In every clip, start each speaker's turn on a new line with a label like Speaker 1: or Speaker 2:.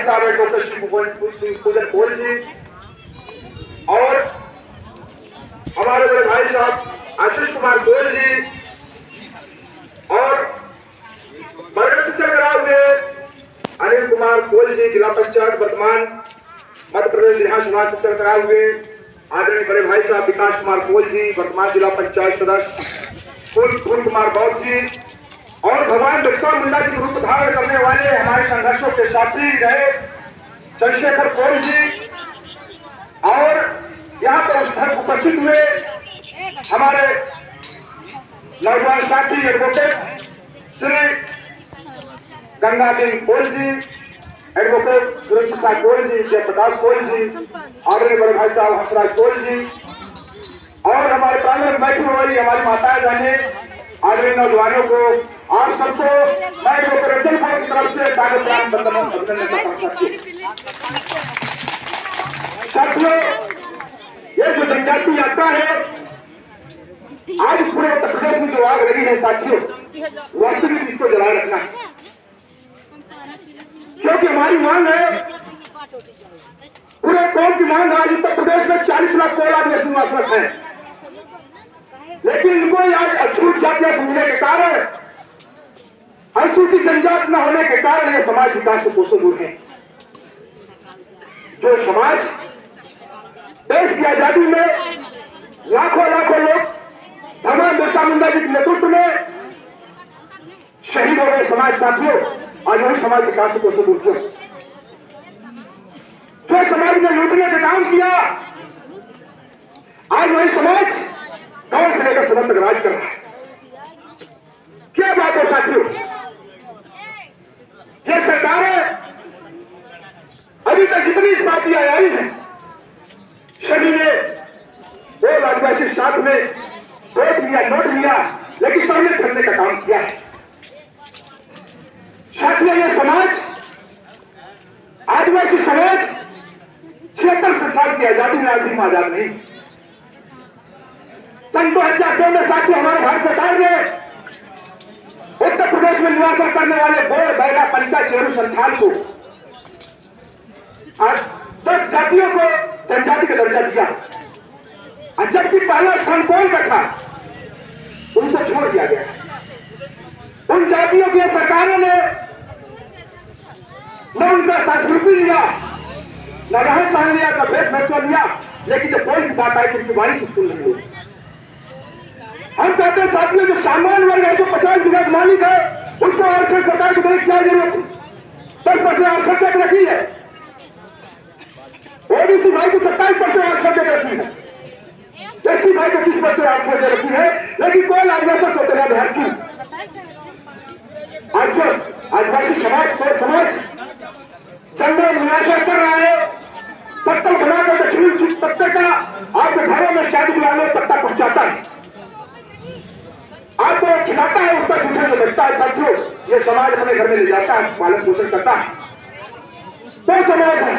Speaker 1: साहब डॉक्टर श्री पूजन कोल जी और हमारे बड़े भाई साहब आशीष कुमार गोयल जी और बरगद चक्राव में अनिल कुमार कोल जी जिला पंचायत वर्तमान मध्य प्रदेश विधानसभा से चक्राव हुए आदरणीय बड़े भाई साहब विकास कुमार कोल जी वर्तमान जिला पंचायत सदस्य फूल कुमार बौद्ध जी और भगवान बिरसा मुंडा जी रूप धारण करने वाले हमारे संघर्षों के साथी रहे चंद्रशेखर कोल जी और यहाँ पर उपस्थित हुए हमारे नौजवान साथी एडवोकेट श्री गंगाधर कोल जी, एडवोकेट सुरेश प्रसाद कोल जी, जयप्रकाश कोल जी, आदरणीय बड़े भाई साहब हंसराज कोल जी और हमारे प्रांगण में बैठी हुई हमारी माताएं बहने आदरणीय नौजवानों को आप सबको मैं एडवोकेट रंजन भाई की तरफ से साथियों, ये जो जनजातीय यात्रा है आज पूरे उत्तर प्रदेश में जो आग लगी है साथियों, वास्तविक इसको जलाए रखना है क्योंकि हमारी मांग है, पूरे कौम की मांग आज उत्तर प्रदेश में 40 लाख कोल आदिवासी निवास है, लेकिन इनको आज अछूत जातियां समझने के कारण, अनुसूचित जनजाति न होने के कारण यह समाज विकास से कोसों दूर है। जो समाज देश की आजादी में लाखों लाखों लोग भगवान बिरसा मुंडा जी के नेतृत्व में शहीद हो गए समाज साथियों, आज वही समाज विकास से कोसों दूर है। जो समाज ने लूटने का काम किया आज वही समाज गांव से लेकर सदन तक राज कर रहा है। क्या बात है साथियों, ये सरकारें अभी तक जितनी इस पार्टियां आई हैं सभी ने वो आदिवासी साथ में वोट लिया, नोट लिया, लेकिन सामने छलने का काम किया है। साथियों, ये समाज आदिवासी समाज 76 साल की आजादी में आज आजाद नहीं। सन 2002 में साथियों हमारे भारत सरकार ने उत्तर प्रदेश में निवास करने वाले बोर बैगा पंचा चेरू संथाल को आज 10 जातियों को जनजाति का दर्जा दिया, और जबकि पहला स्थान कौन का था उनको छोड़ दिया गया। उन जातियों की सरकारों ने न उनका संस्कृति लिया, न रहन सहन लिया, न भेष भूषा लिया, लेकिन जब कोई भी बात आई तो उनकी वाणी से सुन रही है। हम कहते हैं साथियों, जो सामान्य वर्ग है, जो 50 बीघा मालिक है, उसको आरक्षण सरकार की तरफ क्या जरूरत है? 10% आरक्षण तक रखी है, ओबीसी भाई को 27% आरक्षण तक रखी है, एससी भाई को 30% आरक्षण तक रखी है, लेकिन कोई आदिवासी सोचेगा बिहार की आज जो आदिवासी समाज को समाज जंगल निराशा कर रहा है, पत्तल बनाकर छुरी पत्ते का आपके घरों में शादी बुलाने पत्ता पहुंचाता है, आपको खिलाता है, उसका जूठा जो बचता है साथियों, ये समाज अपने घर में ले जाता है, पालन पोषण करता है। तो समाज है,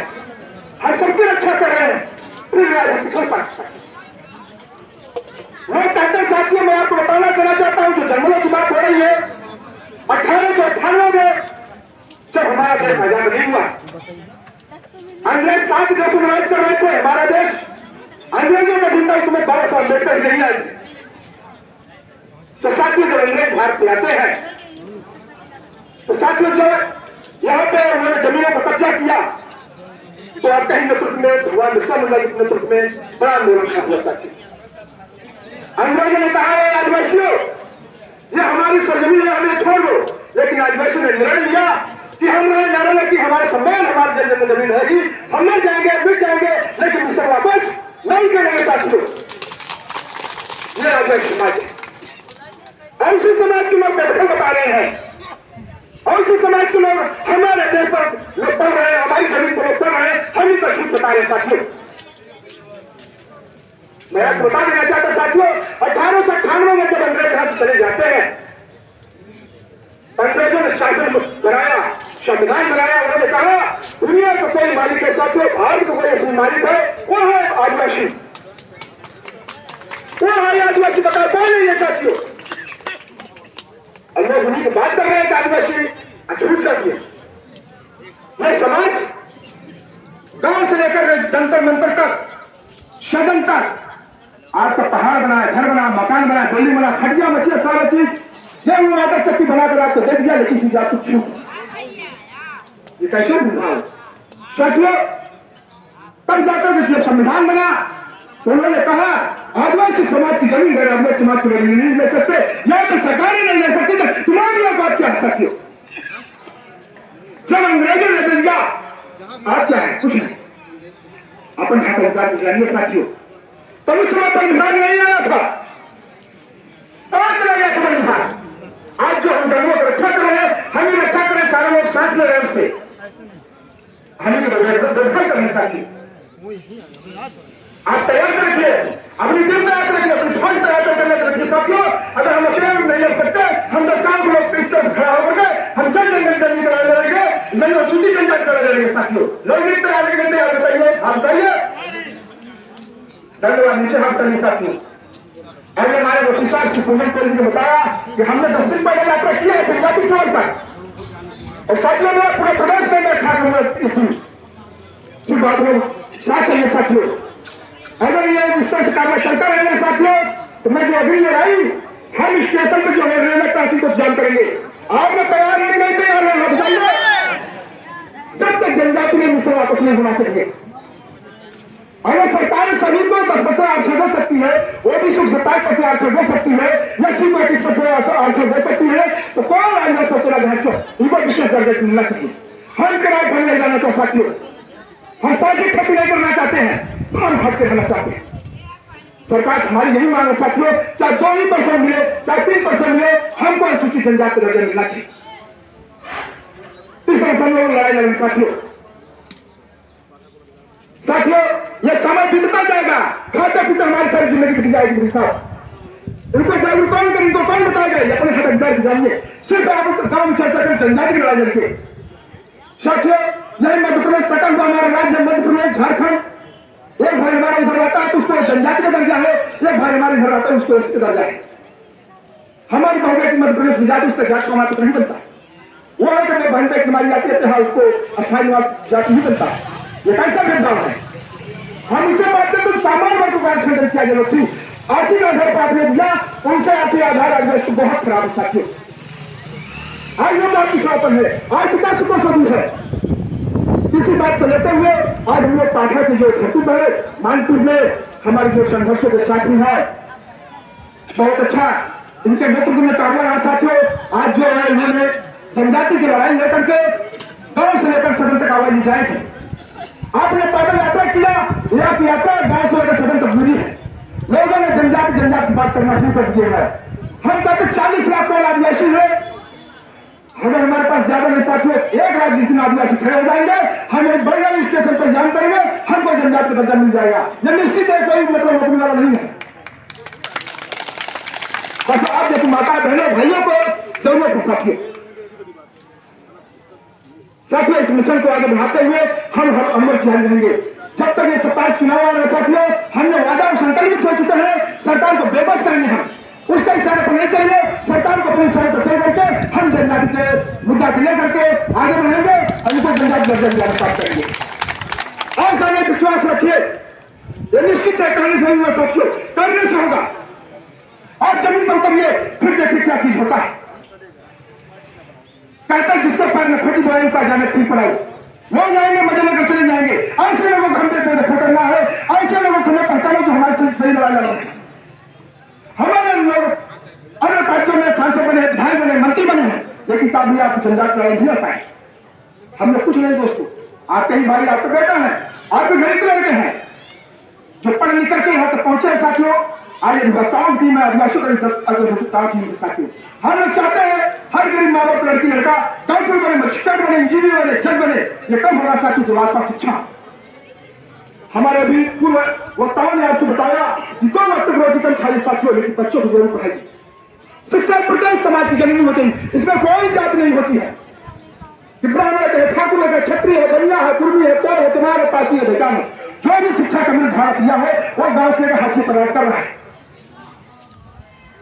Speaker 1: हम सबकी रक्षा कर रहे हैं, फिर हम पिछड़ पाते हैं। मैं कहते हैं साथियों, मैं आपको बताना करना चाहता हूं, जो जंगलों की बात हो रही है, 1898 में जब हमारा देश आजाद नहीं हुआ, अंग्रेज 7 देशों में राज कर रहे थे हमारा देश, अंग्रेजों का दिन था उसमें 12 साल अम्बेडकर नहीं आए। तो साथियों, जब अंग्रेज भारत में आते हैं तो साथियों जब यहाँ पे उन्होंने जमीनों पर कब्जा किया तो आपका ही नेतृत्व में, भगवान बिरसा मुंडा के नेतृत्व में बड़ा आंदोलन हुआ साथियों। अंग्रेजों ने कहा है आदिवासियों, ये हमारी सरजमीन है, हमें छोड़ दो, लेकिन आदिवासियों ने निर्णय लिया कि हम नहीं नारे कि हमारे सम्मान हमारे जमीन रहेगी, हम मर जाएंगे, मिट जाएंगे, लेकिन उसे वापस नहीं करेंगे साथियों। ये आदिवासी समाज है, और उसी समाज के लोग बेदखल बता रहे हैं, और उसी समाज के लोग हमारे देश पर लोग पढ़ रहे हैं, हमारी जमीन पर लोग पढ़ रहे हैं, हम ही कसूर बता रहे हैं साथियों। मैं आपको बता देना चाहता साथियों, 1898 में जब अंग्रेज यहां से चले जाते हैं, अंग्रेजों ने शासन बनाया, संविधान बनाया, उन्होंने कहा दुनिया का कोई मालिक है साथियों, भारत का कोई असली मालिक है, वो है आदिवासी। वो है आदिवासी, बताओ कौन है ये साथियों? और लोग उन्हीं की बात कर रहे हैं कि आदिवासी अछूत कर दिया। ये समाज
Speaker 2: से लेकर जंतर मंतर तक, सदन तक आपका पहाड़ बनाया, घर बना, मकान बना, बिल्डिंग बना, खटिया मचिया सारा चीज ये आटा चक्की बनाकर आपको दे दिया, लेकिन सीधा कुछ ये कैसे विभाग साथियों। तब जाकर जब संविधान बना तो उन्होंने कहा आदिवासी समाज की जमीन गैर आदिवासी समाज की जमीन नहीं ले सकते, या तो सरकारें नहीं ले सकती, तो तुम्हारी लोग बात क्या है साथियों। जब अंग्रेजों ने दे दिया, आप क्या है, कुछ नहीं, अपन हाथ अधिकार जानिए साथियों। तब उस समय संविधान नहीं आया था, चला गया था संविधान। आज जो हम जंगलों की रक्षा कर रहे हैं, हम ही रक्षा करें, सारे लोग सांस ले रहे हैं उससे, हमें देखभाल करनी चाहिए। आप तैयार रखिए, अपनी टीम तैयार रखिए, अपनी फौज तैयार करने रखिए साथियों। अगर हम अकेले नहीं लड़ सकते, हम 10 काम लोग इस तरह खड़ा होकर हम जन जंगल करा लड़ेंगे, नहीं तो सूची जंगल करा लड़ेंगे साथियों। लड़ने तैयार तैयार बताइए, आप बताइए। धन्यवाद। नीचे हाथ करने साथियों। अभी हमारे वकील साहब सुप्रीम कोर्ट ने बताया कि हमने 10 दिन पहले यात्रा की है शुरुआती साल तक, और साथियों ने पूरे प्रदेश में मैं खा इसी बात में साथ चलिए साथियों। अगर ये इस तरह से कार्य चलता रहेगा साथियों, तो मैं जो अभी लड़ाई हम स्टेशन पर जो है रेलवे ट्रैफिक को जाम करेंगे। आपने तैयार है नहीं तैयार है बताइए। जब तक जनजाति ने मुझसे वापस नहीं बना सकेंगे, अगर सरकार सभी को 10% आरक्षण दे सकती है, ओबीसी 27% आरक्षण दे सकती है, या सी 35% आरक्षण दे सकती है, तो कौन आएगा सोचेगा बहसों इनको विशेष दर्जा मिलना चाहिए। हम किराए पर नहीं जाना चाहते साथियों, हम साझी खेती नहीं करना चाहते हैं, हम हट के रहना चाहते हैं। सरकार हमारी यही मांग है साथियों, चाहे 2% मिले, चाहे 3% मिले, हमको अनुसूचित जनजाति दर्जा मिलना चाहिए। तीसरा हम लोग लड़ाई लड़ेंगे साथियों। साथियों ये समय बीतता जाएगा, खाते पीते हमारी सारी जिंदगी बीत जाएगी साहब। इनको जागरूक कौन करें, इनको कौन बताएगा, अपने हक अधिकार जानिए। सिर्फ आप गांव में चर्चा करें जनजाति की लड़ाई लड़के साथियों। यही मध्य प्रदेश सटल हुआ हमारा राज्य मध्य प्रदेश झारखंड। एक भाई हमारा उधर रहता है तो उसको जनजाति का दर्जा है, एक भाई हमारे इधर रहता है उसको एससी का दर्जा है। हमारी बहू बेटी मध्य प्रदेश में जाती उसका जाति हमारा तो नहीं बनता। वो है कि मैं बहन बेटी हमारी जाती है उसको अस्थायी निवास जाति नहीं बनता। ये कैसा भेदभाव है। हम इसे बात करते सामान्य वर्ग को आरक्षण किया जरूरत थी, आर्थिक आधार पर आपने दिया, उनसे आर्थिक आधार आज बहुत खराब है साथियों। आज वो बात पिछड़ापन है, आज विकास को सदी है। इसी बात को लेते हुए आज हम लोग पाठा की जो खतूब है मानपुर में हमारे जो संघर्षों के साथी है, बहुत अच्छा इनके नेतृत्व में कार्य रहा साथियों। आज जो है इन्होंने जनजाति की लड़ाई लेकर के गांव से लेकर सदन तक आवाज जाएगी। आपने पैदल यात्रा किया, यह यात्रा गांव से लेकर सदन तक दूरी है। लोगों ने जनजाति बात करना शुरू कर दिया है। हम कहते 40 लाख का आदिवासी है, अगर हमारे पास ज्यादा नहीं साथियों, एक लाख जिस दिन आदिवासी खड़े हो जाएंगे, हम एक बड़े स्टेशन पर जान करेंगे, हमको जनजाति का दर्जा मिल जाएगा। यह निश्चित है, कोई मतलब रोकने वाला नहीं है। बस आप जैसे माता बहनों भाइयों को जरूरत है साथियों इस मिशन को आगे बढ़ाते हुए हम अमल जारी रहेंगे जब तक ये 27 चुनाव आ रहे साथियों। हमने वादा और संकल्पित हो चुके हैं, सरकार को बेबस करेंगे हम, उसके इशारे पर नहीं चलेंगे, सरकार को अपने इशारे पर चल करके हम जनजाति के मुद्दा को लेकर के आगे बढ़ेंगे और इनको जनजाति दर्जा प्राप्त करेंगे। और सारे विश्वास रखिए, ये निश्चित है कहने से होगा साथियों, करने से होगा। और जमीन पर उतरिए, फिर देखिए क्या चीज होता है। कहते हैं जिसके पैर में खोटी बुराई का जाने पी पड़ाई, वो जाएंगे मजे लेकर चले जाएंगे। ऐसे लोगों को हमें करना है, ऐसे लोगों को हमें पहचानो जो हमारे सही लड़ाई लड़ रहे हैं। हमारे लोग अन्य पार्टियों में सांसद बने, विधायक बने, मंत्री बने हैं, लेकिन कभी आप जनजाति लड़ाई नहीं लड़ पाए। हम लोग कुछ नहीं दोस्तों, आपके ही भाई आपका बेटा है, आपके गरीब लड़के हैं जो पढ़ लिख करके यहाँ तक पहुंचे हैं साथियों। आज अधिवक्ताओं की मैं आदिवासियों का साथियों, हम लोग चाहते हैं हर गरीब माँ बाप लड़की लड़का डॉक्टर बने, मजिस्ट्रेट बने, इंजीनियर बने, जज बने। ये कम होगा साथी जो आसपास शिक्षा। हमारे अभी पूर्व वक्ताओं ने आपको बताया कि कौन वक्त रोटी कम खाली साथियों, लेकिन बच्चों को जरूर पढ़ाएगी। शिक्षा प्रत्येक समाज की जमीन होती है, इसमें कोई जाति नहीं होती है कि ब्राह्मण है, ठाकुर है, क्षत्रिय है, बनिया है, कुर्मी है, तोड़ है, तुम्हारे पासी है, बेटा है। जो भी शिक्षा का निर्धारण किया है वो गांव से लेकर हासिल प्रयास कर रहा है।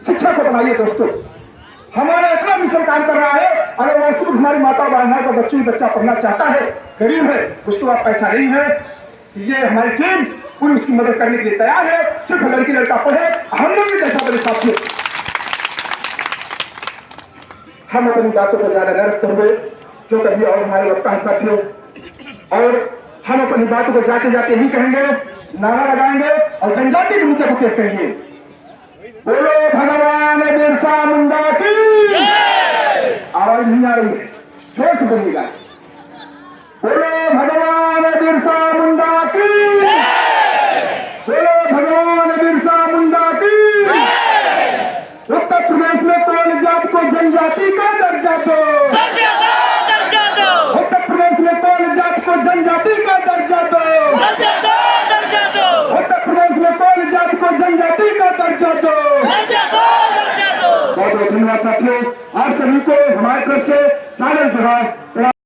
Speaker 2: शिक्षा को बनाइए दोस्तों, हमारा इतना मिशन काम कर रहा है। अगर वास्तव में हमारी माता बहना का बच्चा पढ़ना चाहता है, गरीब है, उसके पास पैसा नहीं है, कि ये हमारी टीम पूरी उसकी मदद करने के लिए तैयार है। सिर्फ लड़की लड़का पढ़े, हम लोग भी कैसा बने साथियों। हम अपनी बातों को ज्यादा न रखते हुए जो कभी और हमारे वक्त है साथियों, और हम अपनी बातों को जाते जाते यही कहेंगे, नारा लगाएंगे और जनजाति के मुद्दे को पेश करेंगे। बोलो भगवान बिरसा मुंडा की। आवाज नहीं आ रही है, जोर से बोलिएगा। बोलो भगवान बिरसा मुंडा की। बोलो भगवान बिरसा मुंडा की। उत्तर प्रदेश में कौन जात को जनजाति का दर्जा दो। उत्तर प्रदेश में कौन जात को जनजाति का दर्जा दो। उत्तर प्रदेश में कौन जात को जनजाति का दर्जा दो। बहुत बहुत धन्यवाद साथियों, आप सभी को हमारी तरफ से सादर जोहार।